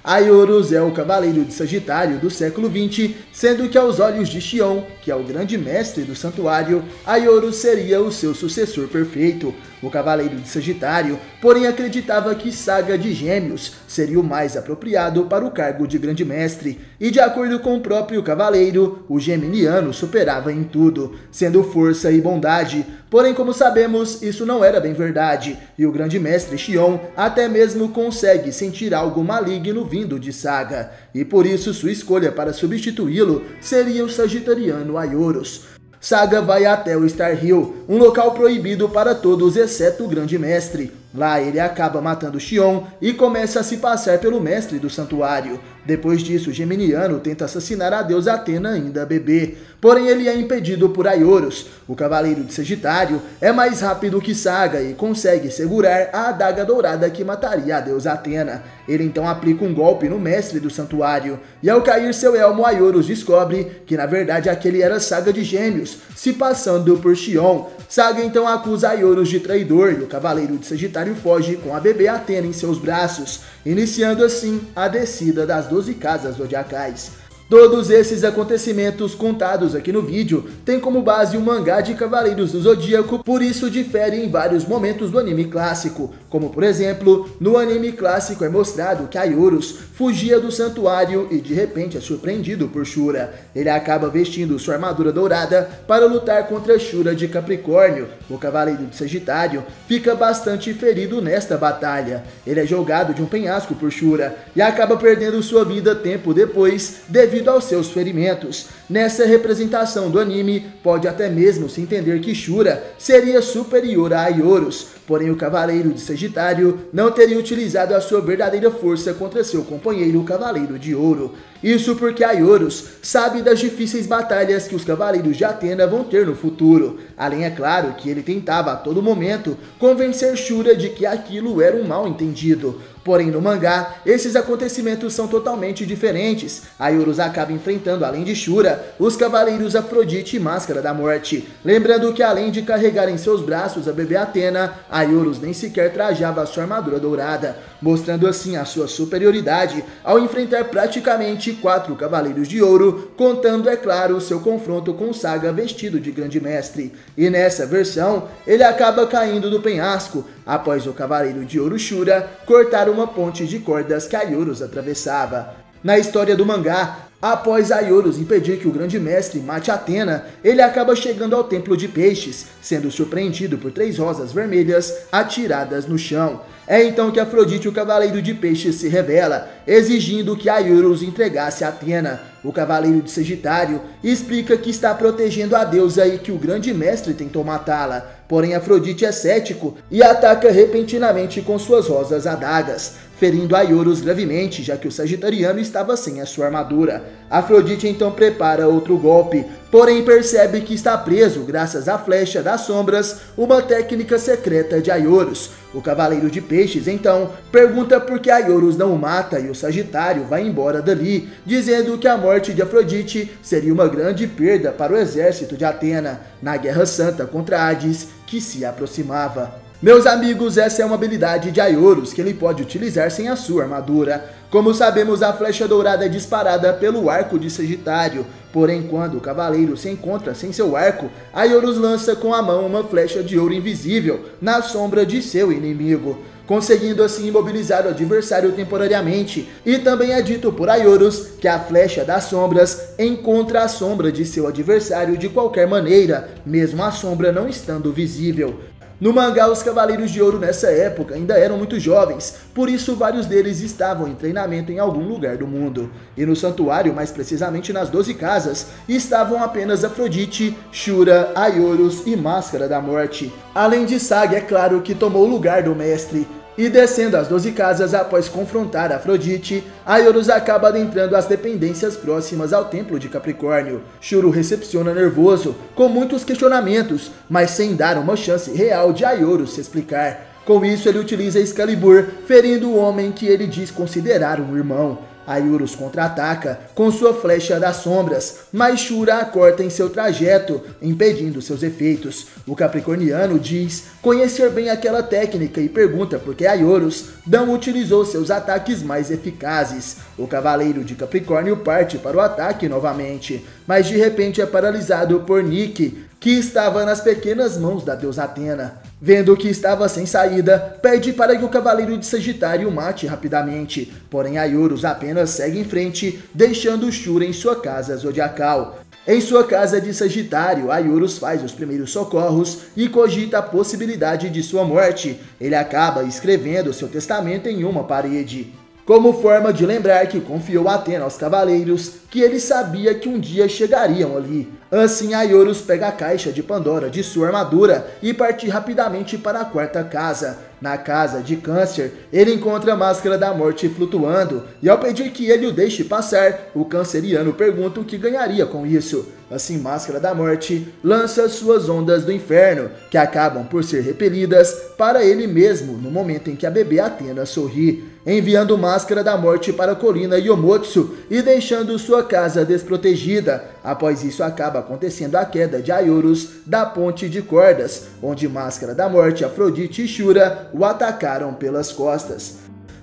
Aiorus é o cavaleiro de Sagitário do século XX, sendo que aos olhos de Xion, que é o grande mestre do santuário, Aiorus seria o seu sucessor perfeito. O cavaleiro de Sagitário, porém, acreditava que Saga de Gêmeos seria o mais apropriado para o cargo de grande mestre, e de acordo com o próprio cavaleiro, o geminiano superava em tudo, sendo força e bondade. Porém, como sabemos, isso não era bem verdade, e o grande mestre Xion até mesmo consegue sentir algo maligno vindo de Saga, e por isso sua escolha para substituí-lo seria o sagitariano Aiorus. Saga vai até o Star Hill, um local proibido para todos exceto o grande mestre. Lá ele acaba matando Xion e começa a se passar pelo mestre do santuário. Depois disso, o geminiano tenta assassinar a deusa Atena ainda bebê, porém ele é impedido por Aiorus. O cavaleiro de Sagitário é mais rápido que Saga e consegue segurar a adaga dourada que mataria a deusa Atena. Ele então aplica um golpe no mestre do santuário, e ao cair seu elmo, Aiorus descobre que na verdade aquele era Saga de Gêmeos, se passando por Xion. Saga então acusa Aiorus de traidor e o cavaleiro de Sagitário foge com a bebê Atena em seus braços, iniciando assim a descida das 12 casas zodiacais. Todos esses acontecimentos contados aqui no vídeo têm como base um mangá de Cavaleiros do Zodíaco, por isso difere em vários momentos do anime clássico, como por exemplo, no anime clássico é mostrado que Aiorus fugia do santuário e de repente é surpreendido por Shura. Ele acaba vestindo sua armadura dourada para lutar contra Shura de Capricórnio. O cavaleiro de Sagitário fica bastante ferido nesta batalha. Ele é jogado de um penhasco por Shura e acaba perdendo sua vida tempo depois devido aos seus ferimentos. Nessa representação do anime, pode até mesmo se entender que Shura seria superior a Aiorus, porém o cavaleiro de Sagitário não teria utilizado a sua verdadeira força contra seu companheiro, o Cavaleiro de Ouro. Isso porque Aiorus sabe das difíceis batalhas que os cavaleiros de Atena vão ter no futuro. Além, é claro, que ele tentava a todo momento convencer Shura de que aquilo era um mal entendido. Porém, no mangá, esses acontecimentos são totalmente diferentes. Aiorus acaba enfrentando, além de Shura, os cavaleiros Afrodite e Máscara da Morte. Lembrando que além de carregar em seus braços a bebê Atena, Aiorus nem sequer trajava a sua armadura dourada, mostrando assim a sua superioridade ao enfrentar praticamente 4 cavaleiros de ouro, contando, é claro, seu confronto com Saga vestido de grande mestre. E nessa versão, ele acaba caindo do penhasco, após o cavaleiro de ouro Shura cortar uma ponte de cordas que Aiorus atravessava. Na história do mangá, após Aiorus impedir que o grande mestre mate Atena, ele acaba chegando ao Templo de Peixes, sendo surpreendido por 3 rosas vermelhas atiradas no chão. É então que Afrodite, o cavaleiro de Peixes, se revela, exigindo que Aiorus entregasse Atena. O cavaleiro de Sagitário explica que está protegendo a deusa e que o grande mestre tentou matá-la. Porém, Afrodite é cético e ataca repentinamente com suas rosas adagas, ferindo Aiorus gravemente, já que o sagitariano estava sem a sua armadura. Afrodite então prepara outro golpe, porém percebe que está preso graças à flecha das sombras, uma técnica secreta de Aiorus. O cavaleiro de Peixes então pergunta por que Aiorus não o mata e o Sagitário vai embora dali, dizendo que a morte de Afrodite seria uma grande perda para o exército de Atena na Guerra Santa contra Hades, que se aproximava. Meus amigos, essa é uma habilidade de Aiorus que ele pode utilizar sem a sua armadura. Como sabemos, a flecha dourada é disparada pelo arco de Sagitário, porém quando o cavaleiro se encontra sem seu arco, Aiorus lança com a mão uma flecha de ouro invisível na sombra de seu inimigo, conseguindo assim imobilizar o adversário temporariamente. E também é dito por Aiorus que a flecha das sombras encontra a sombra de seu adversário de qualquer maneira, mesmo a sombra não estando visível. No mangá, os Cavaleiros de Ouro nessa época ainda eram muito jovens, por isso vários deles estavam em treinamento em algum lugar do mundo. E no santuário, mais precisamente nas 12 casas, estavam apenas Afrodite, Shura, Aiorus e Máscara da Morte. Além de Saga, é claro, que tomou o lugar do mestre. E descendo as 12 casas após confrontar Afrodite, Aiorus acaba adentrando as dependências próximas ao Templo de Capricórnio. Shura recepciona nervoso, com muitos questionamentos, mas sem dar uma chance real de Aiorus se explicar. Com isso, ele utiliza Excalibur, ferindo o homem que ele diz considerar um irmão. Aiurus contra-ataca com sua flecha das sombras, mas Shura a corta em seu trajeto, impedindo seus efeitos. O capricorniano diz conhecer bem aquela técnica e pergunta por que Aiurus não utilizou seus ataques mais eficazes. O cavaleiro de Capricórnio parte para o ataque novamente, mas de repente é paralisado por Nick, que estava nas pequenas mãos da deusa Atena. Vendo que estava sem saída, pede para que o cavaleiro de Sagitário o mate rapidamente, porém Aiurus apenas segue em frente, deixando Shura em sua casa zodiacal. Em sua casa de Sagitário, Aiurus faz os primeiros socorros e cogita a possibilidade de sua morte. Ele acaba escrevendo seu testamento em uma parede, como forma de lembrar que confiou a Atena aos cavaleiros, que ele sabia que um dia chegariam ali. Assim, Aiurus pega a caixa de Pandora de sua armadura e parte rapidamente para a quarta casa. Na casa de Câncer, ele encontra a Máscara da Morte flutuando, e ao pedir que ele o deixe passar, o canceriano pergunta o que ganharia com isso. Assim, Máscara da Morte lança suas ondas do inferno, que acabam por ser repelidas para ele mesmo no momento em que a bebê Atena sorri, enviando Máscara da Morte para a colina Yomotsu e deixando sua casa desprotegida. Após isso, acaba acontecendo a queda de Aiurus da ponte de cordas, onde Máscara da Morte, Afrodite e Shura o atacaram pelas costas.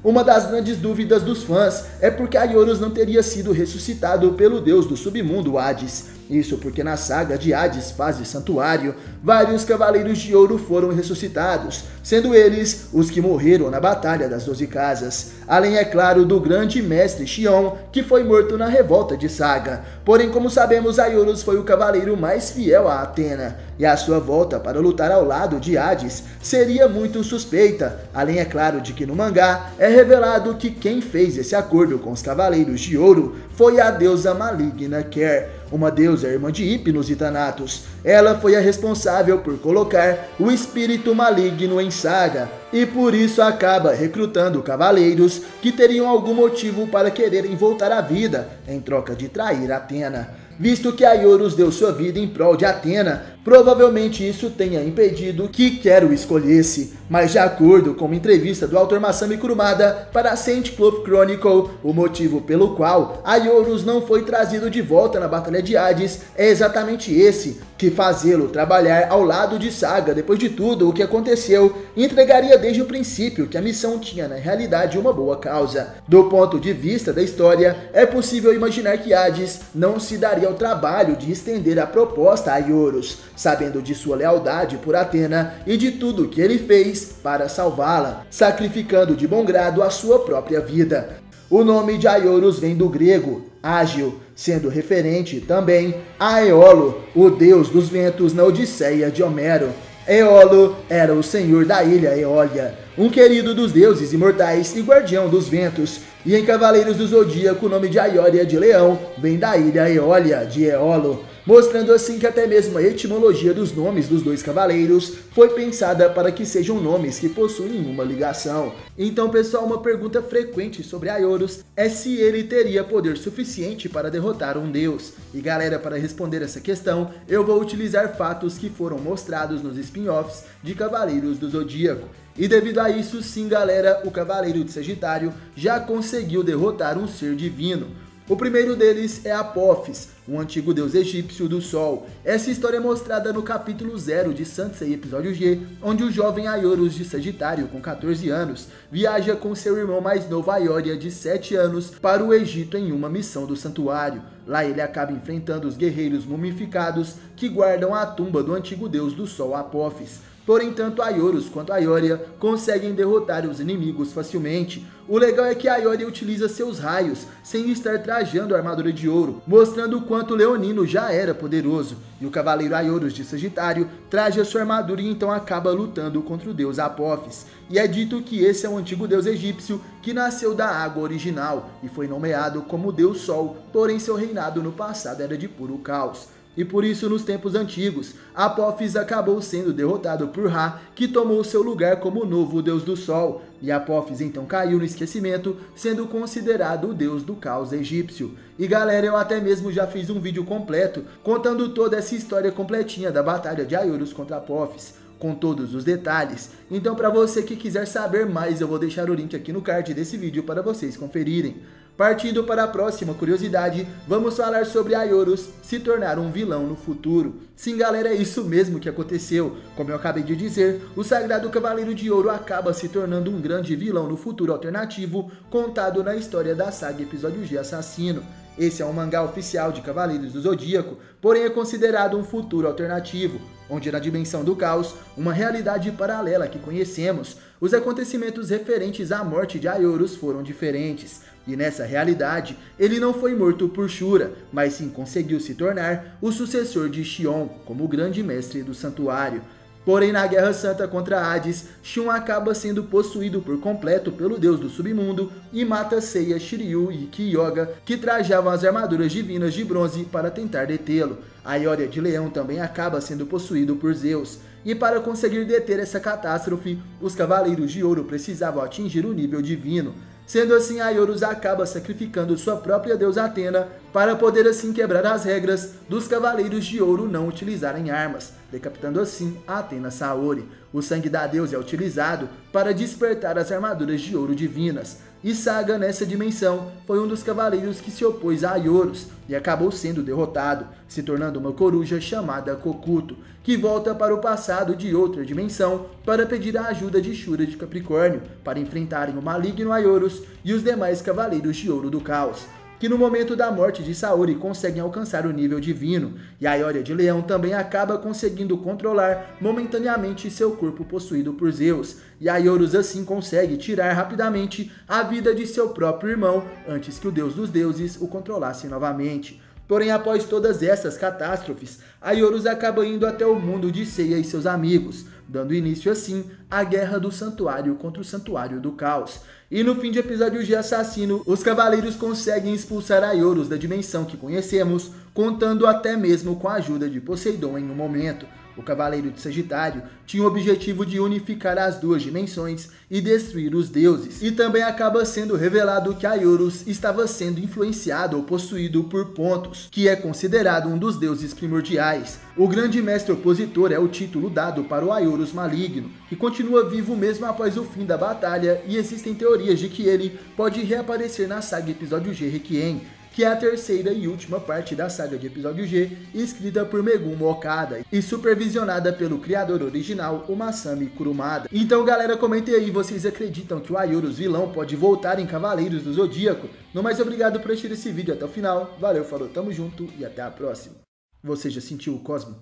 Uma das grandes dúvidas dos fãs é porque Aiurus não teria sido ressuscitado pelo deus do submundo Hades. Isso porque na saga de Hades, fase santuário, vários cavaleiros de ouro foram ressuscitados, sendo eles os que morreram na Batalha das 12 Casas. Além, é claro, do grande mestre Xion, que foi morto na revolta de Saga. Porém, como sabemos, Aiurus foi o cavaleiro mais fiel a Atena, e a sua volta para lutar ao lado de Hades seria muito suspeita. Além, é claro, de que no mangá é revelado que quem fez esse acordo com os cavaleiros de ouro foi a deusa maligna Ker, uma deusa irmã de Hypnos e Thanatos. Ela foi a responsável por colocar o espírito maligno em Saga, e por isso acaba recrutando cavaleiros que teriam algum motivo para quererem voltar à vida, em troca de trair Atena. Visto que Aiurus deu sua vida em prol de Atena, provavelmente isso tenha impedido que Ker o escolhesse, mas de acordo com uma entrevista do autor Masami Kurumada para a Saint Cloth Chronicle, o motivo pelo qual Aiurus não foi trazido de volta na Batalha de Hades é exatamente esse, que fazê-lo trabalhar ao lado de Saga depois de tudo o que aconteceu entregaria desde o princípio que a missão tinha na realidade uma boa causa. Do ponto de vista da história, é possível imaginar que Hades não se daria ao trabalho de estender a proposta a Aiurus, sabendo de sua lealdade por Atena e de tudo que ele fez para salvá-la, sacrificando de bom grado a sua própria vida. O nome de Aiurus vem do grego ágil, sendo referente também a Éolo, o deus dos ventos na Odisseia de Homero. Éolo era o senhor da ilha Eólia, um querido dos deuses imortais e guardião dos ventos. E em Cavaleiros do Zodíaco, o nome de Aioria de Leão vem da ilha Eólia de Éolo, mostrando assim que até mesmo a etimologia dos nomes dos dois cavaleiros foi pensada para que sejam nomes que possuem uma ligação. Então, pessoal, uma pergunta frequente sobre Aiurus é se ele teria poder suficiente para derrotar um deus. E galera, para responder essa questão, eu vou utilizar fatos que foram mostrados nos spin-offs de Cavaleiros do Zodíaco. E devido a isso, sim galera, o Cavaleiro de Sagitário já conseguiu derrotar um ser divino. O primeiro deles é Apophis, um antigo deus egípcio do Sol. Essa história é mostrada no capítulo 0 de Sansei Episódio G, onde o jovem Aiurus de Sagitário, com 14 anos, viaja com seu irmão mais novo Aioria, de 7 anos, para o Egito em uma missão do santuário. Lá ele acaba enfrentando os guerreiros mumificados que guardam a tumba do antigo deus do Sol, Apophis. Porém, tanto Aiurus quanto Aioria conseguem derrotar os inimigos facilmente. O legal é que Aioria utiliza seus raios sem estar trajando a armadura de ouro, mostrando o quanto Leonino já era poderoso. E o cavaleiro Aiurus de Sagitário traja sua armadura e então acaba lutando contra o deus Apophis. E é dito que esse é um antigo deus egípcio que nasceu da água original e foi nomeado como Deus Sol, porém seu reinado no passado era de puro caos. E por isso, nos tempos antigos, Apophis acabou sendo derrotado por Ra, que tomou seu lugar como novo deus do sol. E Apophis então caiu no esquecimento, sendo considerado o deus do caos egípcio. E galera, eu até mesmo já fiz um vídeo completo, contando toda essa história completinha da batalha de Aiurus contra Apophis, com todos os detalhes. Então, para você que quiser saber mais, eu vou deixar o link aqui no card desse vídeo para vocês conferirem. Partindo para a próxima curiosidade, vamos falar sobre Aioros se tornar um vilão no futuro. Sim, galera, é isso mesmo que aconteceu. Como eu acabei de dizer, o Sagrado Cavaleiro de Ouro acaba se tornando um grande vilão no futuro alternativo, contado na história da saga Episódio G Assassino. Esse é um mangá oficial de Cavaleiros do Zodíaco, porém é considerado um futuro alternativo, onde na dimensão do caos, uma realidade paralela que conhecemos, os acontecimentos referentes à morte de Aioros foram diferentes. E nessa realidade, ele não foi morto por Shura, mas sim conseguiu se tornar o sucessor de Xion, como o grande mestre do santuário. Porém, na Guerra Santa contra Hades, Shun acaba sendo possuído por completo pelo deus do submundo e mata Seiya, Shiryu e Kyogre, que trajavam as armaduras divinas de bronze para tentar detê-lo. A Ioria de Leão também acaba sendo possuído por Zeus. E para conseguir deter essa catástrofe, os Cavaleiros de Ouro precisavam atingir o nível divino. Sendo assim, Aioros acaba sacrificando sua própria deusa Atena para poder assim quebrar as regras dos Cavaleiros de Ouro não utilizarem armas, decapitando assim a Athena Saori. O sangue da deusa é utilizado para despertar as armaduras de ouro divinas. E Saga, nessa dimensão, foi um dos cavaleiros que se opôs a Aioros e acabou sendo derrotado, se tornando uma coruja chamada Kokuto, que volta para o passado de outra dimensão para pedir a ajuda de Shura de Capricórnio para enfrentarem o maligno Aioros e os demais Cavaleiros de Ouro do Caos, que no momento da morte de Saori conseguem alcançar o nível divino, e a Ioria de Leão também acaba conseguindo controlar momentaneamente seu corpo possuído por Zeus, e Aioros assim consegue tirar rapidamente a vida de seu próprio irmão antes que o deus dos deuses o controlasse novamente. Porém, após todas essas catástrofes, Aioros acaba indo até o mundo de Seiya e seus amigos, dando início assim à Guerra do Santuário contra o Santuário do Caos. E no fim de Episódio G Assassino, os Cavaleiros conseguem expulsar Aioros da dimensão que conhecemos, contando até mesmo com a ajuda de Poseidon em um momento. O Cavaleiro de Sagitário tinha o objetivo de unificar as duas dimensões e destruir os deuses. E também acaba sendo revelado que Aioros estava sendo influenciado ou possuído por Pontos, que é considerado um dos deuses primordiais. O grande mestre opositor é o título dado para o Aioros maligno, que continua vivo mesmo após o fim da batalha, e existem teorias de que ele pode reaparecer na saga Episódio G Requiem, que é a terceira e última parte da saga de Episódio G, escrita por Megumi Okada e supervisionada pelo criador original, o Masami Kurumada. Então, galera, comentem aí, vocês acreditam que o Aioros vilão pode voltar em Cavaleiros do Zodíaco? No mais, obrigado por assistir esse vídeo até o final. Valeu, falou, tamo junto e até a próxima. Você já sentiu o Cosmo?